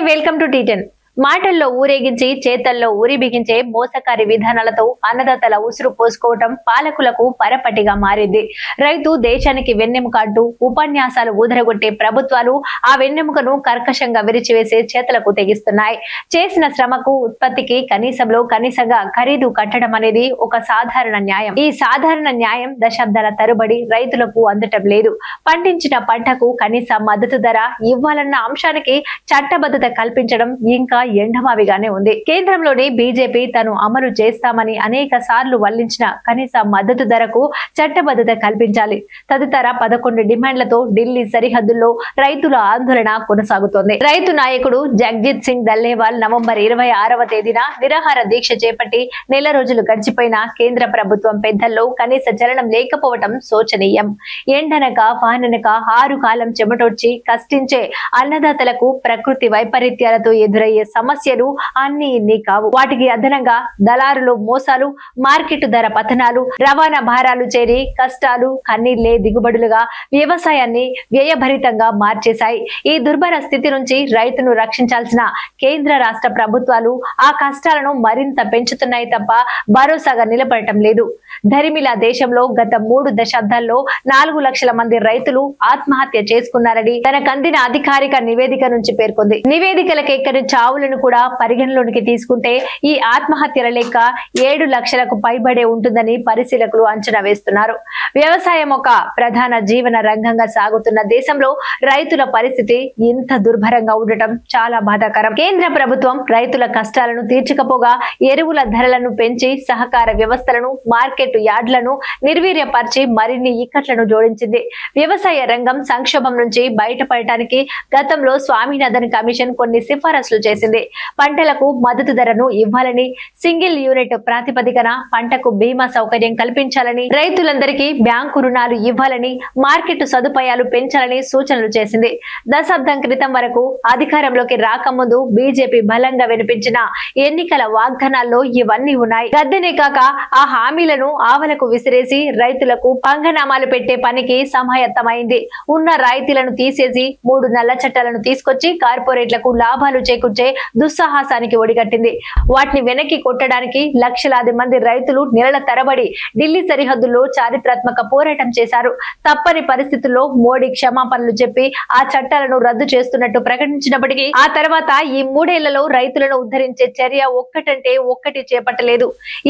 Hi welcome to టీ10। మాటల్లో ఊరేగించి చేతల్లో ఊరి బిగించే మోసకారి విధానాలతో అన్నదాతల ఉసురు పోసుకోవటం పాలకులకు పరపటిగా మారింది। రైతు దేశానికి వెన్నెముక అంటూ ఉపన్యాసాలు ఊదరగొట్టే ప్రభుత్వాలు ఆ వెన్నెముకను కర్కశంగా విరిచివేసే చేతలకు తెగిస్తున్నాయి। చేసిన శ్రమకు ఉత్పత్తికి కనీసంగా ఖరీదు కట్టడం అనేది ఒక సాధారణ న్యాయం। ఈ సాధారణ న్యాయం దశాబ్దాల తరబడి రైతులకు అందటం లేదు। పండించిన పంటకు కనీస మద్దతు ధర ఇవ్వాలన్న అంశానికి చట్టబద్ధత కల్పించడం ఇంకా ఎండమావిగానే ఉంది। కేంద్రంలోని బీజేపీ తను అమలు చేస్తామని అనేక సార్లు వల్లించిన కనీస మద్దతు ధరకు చట్టబద్ధత కల్పించాలి తదితర 11 డిమాండ్లతో ఢిల్లీ సరిహద్దుల్లో రైతుల ఆందోళన కొనసాగుతోంది। రైతు నాయకుడు జగ్జిత్ సింగ్ దల్లేవాల్ నవంబర్ 26వ తేదీన నిరాహార దీక్ష చేపట్టి నెల రోజులు గడిచిపోయినా కేంద్ర ప్రభుత్వం పెద్దల్లో కనీస చలనం లేకపోవటం శోచనీయం। ఎండనక వాననక 6 కాలం చెమటొచ్చి కష్టించే అన్నదాతలకు ప్రకృతి వైపరీత్యాలతో ఎదురయ్యే సమస్యలు అన్ని ఇన్ని కావు। వాటికి అదనంగా దళారులు మోసాలు, మార్కెట్ ధర పతనాలు, రవాణా భారాలు చేరి కష్టాలు కన్నీళ్లే దిగుబడులుగా వ్యవసాయాన్ని వ్యయభరితంగా మార్చేశాయి। ఈ దుర్భర స్థితి నుంచి రైతును రక్షించాల్సిన కేంద్ర రాష్ట్ర ప్రభుత్వాలు ఆ కష్టాలను మరింత పెంచుతున్నాయి తప్ప భరోసాగా నిలబడటం లేదు। ధరిమిలా దేశంలో గత 3 దశాబ్దాల్లో 4 లక్షల మంది రైతులు ఆత్మహత్య చేసుకున్నారని తనకందిన అధికారిక నివేదిక నుంచి పేర్కొంది। నివేదికలకెక్కని చావులను కూడా పరిగణలోనికి తీసుకుంటే ఈ ఆత్మహత్యల లెక్క 7 లక్షలకు పైబడే ఉంటుందని పరిశీలకులు అంచనా వేస్తున్నారు। వ్యవసాయం ఒక ప్రధాన జీవన రంగంగా సాగుతున్న దేశంలో రైతుల పరిస్థితి ఇంత దుర్భరంగా ఉండటం చాలా బాధాకరం। కేంద్ర ప్రభుత్వం రైతుల కష్టాలను తీర్చకపోగా ఎరువుల ధరలను పెంచి సహకార వ్యవస్థలను, మార్కెట్ యార్డులను నిర్వీర్యపరిచి మరిన్ని ఇక్కట్లను జోడించింది। వ్యవసాయ రంగం సంక్షోభం నుంచి బయటపడటానికి గతంలో స్వామినాథన్ కమిషన్ కొన్ని సిఫారసులు చేసింది। పంటలకు మద్దతు ధరను ఇవ్వాలని, సింగిల్ యూనిట్ ప్రాతిపదికన పంటకు బీమా సౌకర్యం కల్పించాలని, రైతులందరికీ బ్యాంకు రుణాలు ఇవ్వాలని, మార్కెట్ సదుపాయాలు పెంచాలని సూచనలు చేసింది। దశాబ్దం క్రితం వరకు అధికారంలోకి రాకముందు బీజేపీ బలంగా వినిపించిన ఎన్నికల వాగ్దానాల్లో ఇవన్నీ ఉన్నాయి। గద్దెనే కాక ఆ హామీలను ఆవలకు విసిరేసి రైతులకు పంగనామాలు పెట్టే పనికి సమాయత్తమైంది। ఉన్న రాయితీలను తీసేసి 3 నల్ల చట్టాలను తీసుకొచ్చి కార్పొరేట్లకు లాభాలు చేకూర్చే దుస్సాహసానికి ఒడిగట్టింది। వాటిని వెనక్కి కొట్టడానికి లక్షలాది మంది రైతులు నెలల తరబడి ఢిల్లీ సరిహద్దుల్లో చారిత్రాత్మక పోరాటం చేశారు। తప్పని పరిస్థితుల్లో మోడీ క్షమాపణలు చెప్పి ఆ చట్టాలను రద్దు చేస్తున్నట్టు ప్రకటించినప్పటికీ ఆ తర్వాత ఈ 3 ఏళ్లలో రైతులను ఉద్ధరించే చర్య ఒక్కటంటే ఒక్కటి చేపట్టలేదు।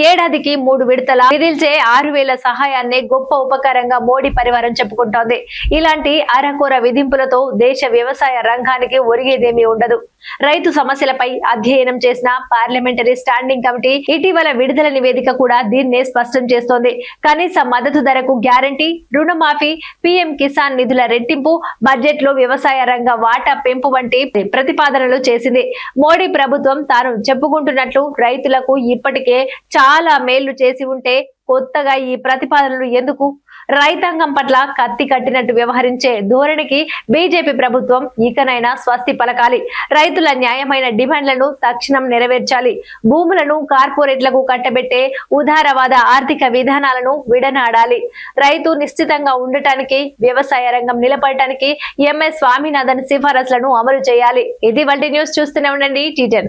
ఏడాదికి 3 విడతల నిధిల్చే 6,000 సహాయాన్ని గొప్ప ఉపకారంగా మోడీ పరివారం చెప్పుకుంటోంది। ఇలాంటి అరకొర విధింపులతో దేశ వ్యవసాయ రంగానికి ఒరిగేదేమీ ఉండదు। రైతు సమస్యలపై అధ్యయనం చేసిన పార్లమెంటరీ స్టాండింగ్ కమిటీ ఇటీవల విడుదల నివేదిక కూడా దీన్నే స్పష్టం చేస్తోంది। కనీస మద్దతు ధరకు గ్యారంటీ, రుణమాఫీ, పీఎం కిసాన్ నిధుల రెట్టింపు, బడ్జెట్ లో వ్యవసాయ రంగ వాటా పెంపు వంటి ప్రతిపాదనలు చేసింది। మోడీ ప్రభుత్వం తాను చెప్పుకుంటున్నట్లు రైతులకు ఇప్పటికే చాలా మేళ్లు చేసి ఉంటే కొత్తగా ఈ ప్రతిపాదనలు ఎందుకు? రైతాంగం పట్ల కత్తి కట్టినట్టు వ్యవహరించే ధోరణికి బీజేపీ ప్రభుత్వం ఇకనైనా స్వస్తి పలకాలి। రైతుల న్యాయమైన డిమాండ్లను తక్షణం నెరవేర్చాలి। భూములను కార్పొరేట్లకు కట్టబెట్టే ఉదారవాద ఆర్థిక విధానాలను విడనాడాలి। రైతు నిశ్చితంగా ఉండటానికి, వ్యవసాయ రంగం నిలబడటానికి ఎంఎస్ స్వామినాథన్ సిఫారసులను అమలు చేయాలి। ఇది వాల్టి న్యూస్, చూస్తూనే ఉండండి టీ10।